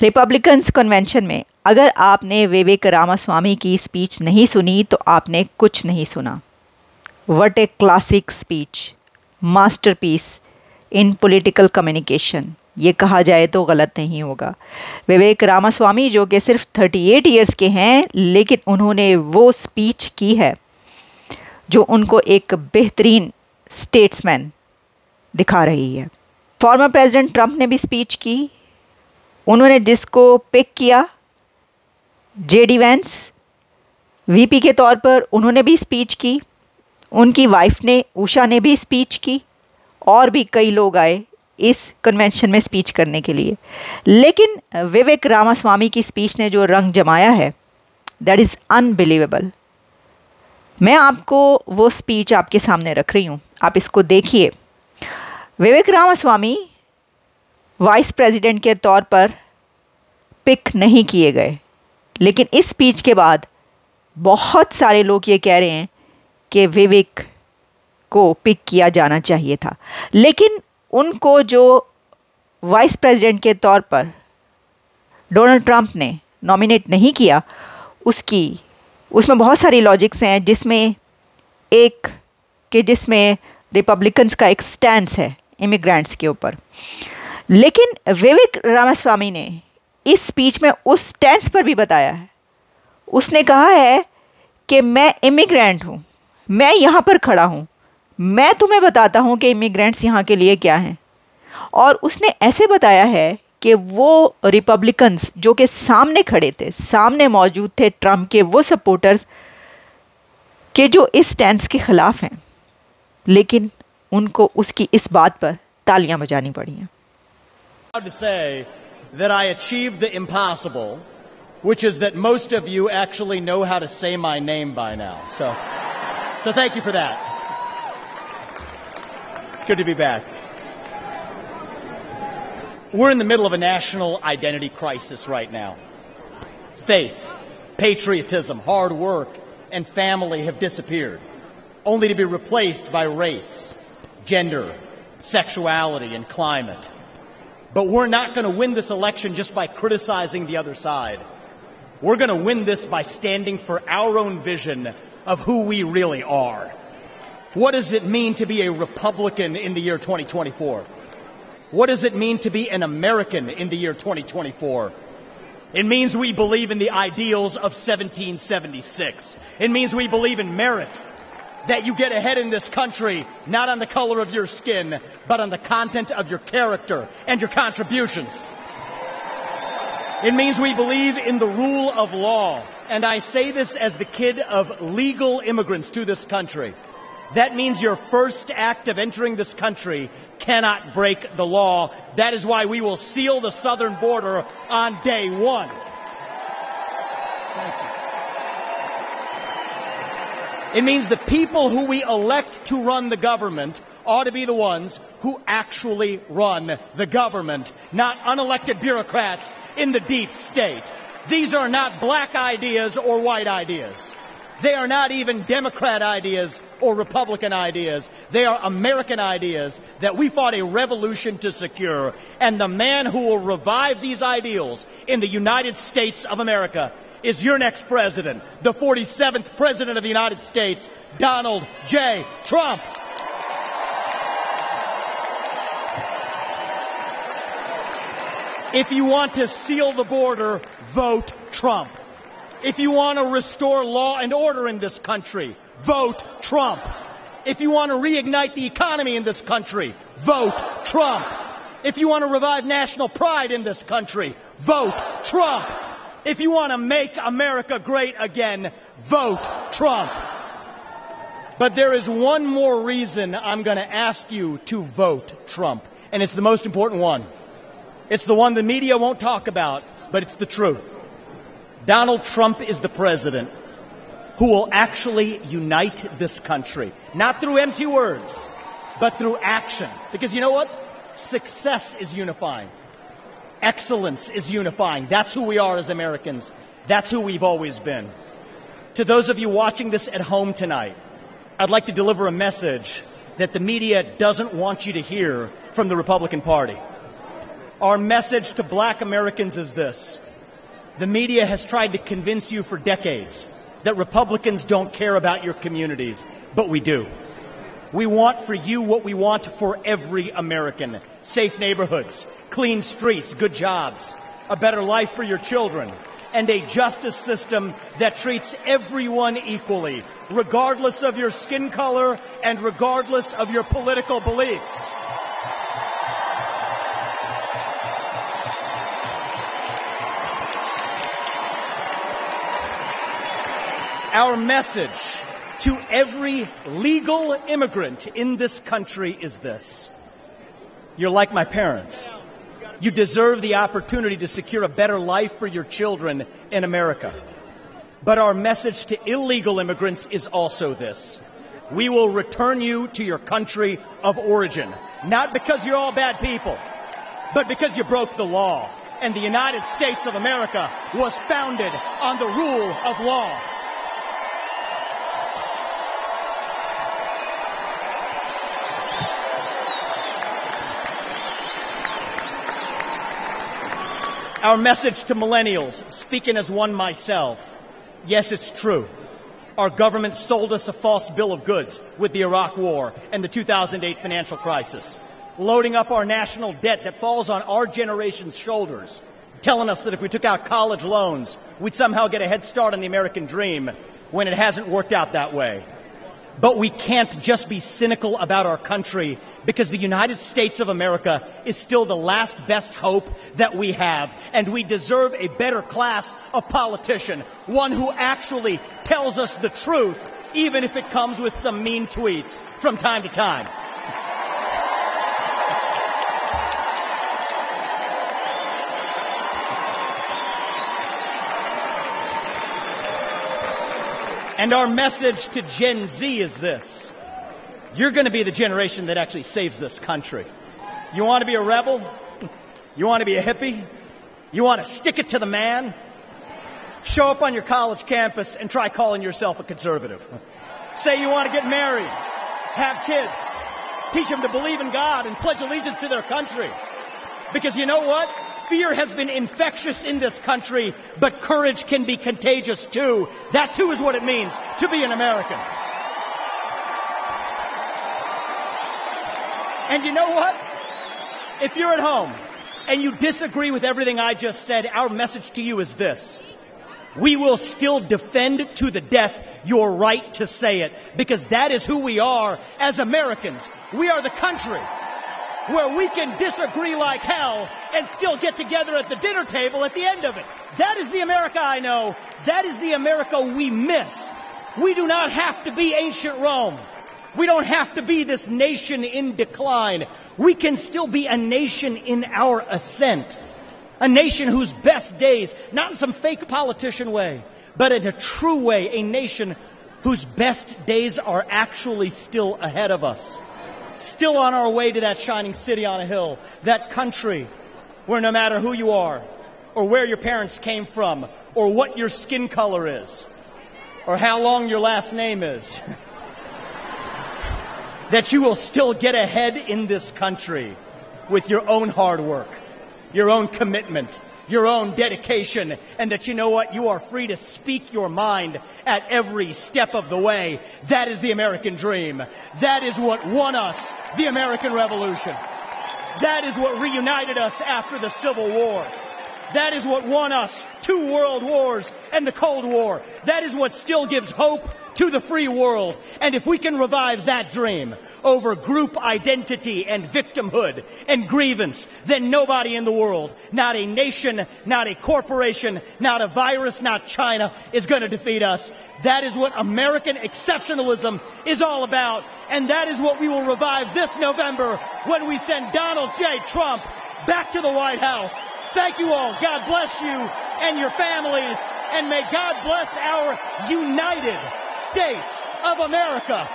Republicans convention में अगर आपने विवेक रामास्वामी की स्पीच नहीं सुनी तो आपने कुछ नहीं सुना। What a classic speech, masterpiece in political communication, ये कहा जाए तो गलत नहीं होगा। विवेक रामास्वामी जो कि सिर्फ 38 इयर्स के हैं, लेकिन उन्होंने वो स्पीच की है जो उनको एक बेहतरीन स्टेट्समैन दिखा रही है। फॉर्मर प्रेसिडेंट ट्रंप ने भी स्पीच की। उन्होंने जिसको पिक किया, जेडी वैंस वीपी के तौर पर, उन्होंने भी स्पीच की। उनकी वाइफ ने, उषा ने भी स्पीच की, और भी कई लोग आए इस कन्वेंशन में स्पीच करने के लिए। लेकिन विवेक रामास्वामी की स्पीच ने जो रंग जमाया है, दैट इज़ अनबिलीवेबल। मैं आपको वो स्पीच आपके सामने रख रही हूँ, आप इसको देखिए। विवेक रामास्वामी वाइस प्रेसिडेंट के तौर पर पिक नहीं किए गए, लेकिन इस स्पीच के बाद बहुत सारे लोग ये कह रहे हैं कि विवेक को पिक किया जाना चाहिए था। लेकिन उनको जो वाइस प्रेसिडेंट के तौर पर डोनाल्ड ट्रंप ने नॉमिनेट नहीं किया, उसमें बहुत सारी लॉजिक्स हैं, जिसमें रिपब्लिकन्स का एक स्टैंड है इमिग्रेंट्स के ऊपर। लेकिन विवेक रामास्वामी ने इस स्पीच में उस स्टैंड पर भी बताया है। उसने कहा है कि मैं इमिग्रेंट हूँ, मैं यहाँ पर खड़ा हूँ, मैं तुम्हें बताता हूँ कि इमिग्रेंट्स यहाँ के लिए क्या हैं। और उसने ऐसे बताया है कि वो रिपब्लिकन्स जो कि सामने खड़े थे, सामने मौजूद थे ट्रंप के, वो सपोर्टर्स के जो इस स्टैंड के ख़िलाफ़ हैं, लेकिन उनको उसकी इस बात पर तालियां बजानी पड़ी हैं। To say that I achieved the impossible, which is that most of you actually know how to say my name by now. So thank you for that. It's good to be back. We're in the middle of a national identity crisis right now. Faith, patriotism, hard work, and family have disappeared, only to be replaced by race, gender, sexuality, and climate. But we're not going to win this election just by criticizing the other side. We're going to win this by standing for our own vision of who we really are. What does it mean to be a Republican in the year 2024? What does it mean to be an American in the year 2024? It means we believe in the ideals of 1776. It means we believe in merit, that you get ahead in this country not on the color of your skin, but on the content of your character and your contributions. It means we believe in the rule of law. And I say this as the kid of legal immigrants to this country. That means your first act of entering this country cannot break the law. That is why we will seal the southern border on day one. Thank you. It means the people who we elect to run the government ought to be the ones who actually run the government, not unelected bureaucrats in the deep state. These are not black ideas or white ideas. They are not even Democrat ideas or Republican ideas. They are American ideas that we fought a revolution to secure. And the man who will revive these ideals in the United States of America is your next president, the 47th President of the United States, Donald J. Trump. If you want to seal the border, vote Trump. If you want to restore law and order in this country, vote Trump. If you want to reignite the economy in this country, vote Trump. If you want to revive national pride in this country, vote Trump. If you want to make America great again, vote Trump. But there is one more reason I'm going to ask you to vote Trump, and it's the most important one. It's the one the media won't talk about, but it's the truth. Donald Trump is the president who will actually unite this country. Not through empty words, but through action. Because you know what? Success is unifying. Excellence is unifying. That's who we are as Americans. That's who we've always been. To those of you watching this at home tonight, I'd like to deliver a message that the media doesn't want you to hear from the Republican Party. Our message to black Americans is this. The media has tried to convince you for decades that Republicans don't care about your communities, but we do. We want for you what we want for every American. Safe neighborhoods, clean streets, good jobs, a better life for your children, and a justice system that treats everyone equally, regardless of your skin color and regardless of your political beliefs. Our message to every legal immigrant in this country is this. You're like my parents. You deserve the opportunity to secure a better life for your children in America. But our message to illegal immigrants is also this. We will return you to your country of origin. Not because you're all bad people, but because you broke the law. And the United States of America was founded on the rule of law. Our message to millennials, speaking as one myself. Yes, it's true. Our government sold us a false bill of goods with the Iraq War and the 2008 financial crisis, loading up our national debt that falls on our generation's shoulders, telling us that if we took out college loans, we'd somehow get a head start on the American dream when it hasn't worked out that way. But we can't just be cynical about our country because the United States of America is still the last best hope that we have. And we deserve a better class of politician, one who actually tells us the truth, even if it comes with some mean tweets from time to time. And our message to Gen Z is this. You're going to be the generation that actually saves this country. You want to be a rebel? You want to be a hippie? You want to stick it to the man? Show up on your college campus and try calling yourself a conservative. Say you want to get married, have kids, teach them to believe in God and pledge allegiance to their country. Because you know what? Fear has been infectious in this country, but courage can be contagious too. That too is what it means to be an American. And you know what? If you're at home and you disagree with everything I just said, our message to you is this. We will still defend to the death your right to say it, because that is who we are as Americans. We are the country where we can disagree like hell and still get together at the dinner table at the end of it. That is the America I know. That is the America we miss. We do not have to be ancient Rome. We don't have to be this nation in decline. We can still be a nation in our ascent. A nation whose best days, not in some fake politician way, but in a true way, a nation whose best days are actually still ahead of us. Still on our way to that shining city on a hill, that country where no matter who you are, or where your parents came from, or what your skin color is, or how long your last name is, that you will still get ahead in this country with your own hard work, your own commitment, your own dedication, and that you know what? You are free to speak your mind at every step of the way. That is the American dream. That is what won us the American Revolution. That is what reunited us after the Civil War. That is what won us 2 world wars and the Cold War. That is what still gives hope to the free world. And if we can revive that dream over group identity and victimhood and grievance, then nobody in the world, not a nation, not a corporation, not a virus, not China, is going to defeat us. That is what American exceptionalism is all about. And that is what we will revive this November when we send Donald J. Trump back to the White House. Thank you all. God bless you and your families. And may God bless our United States of America.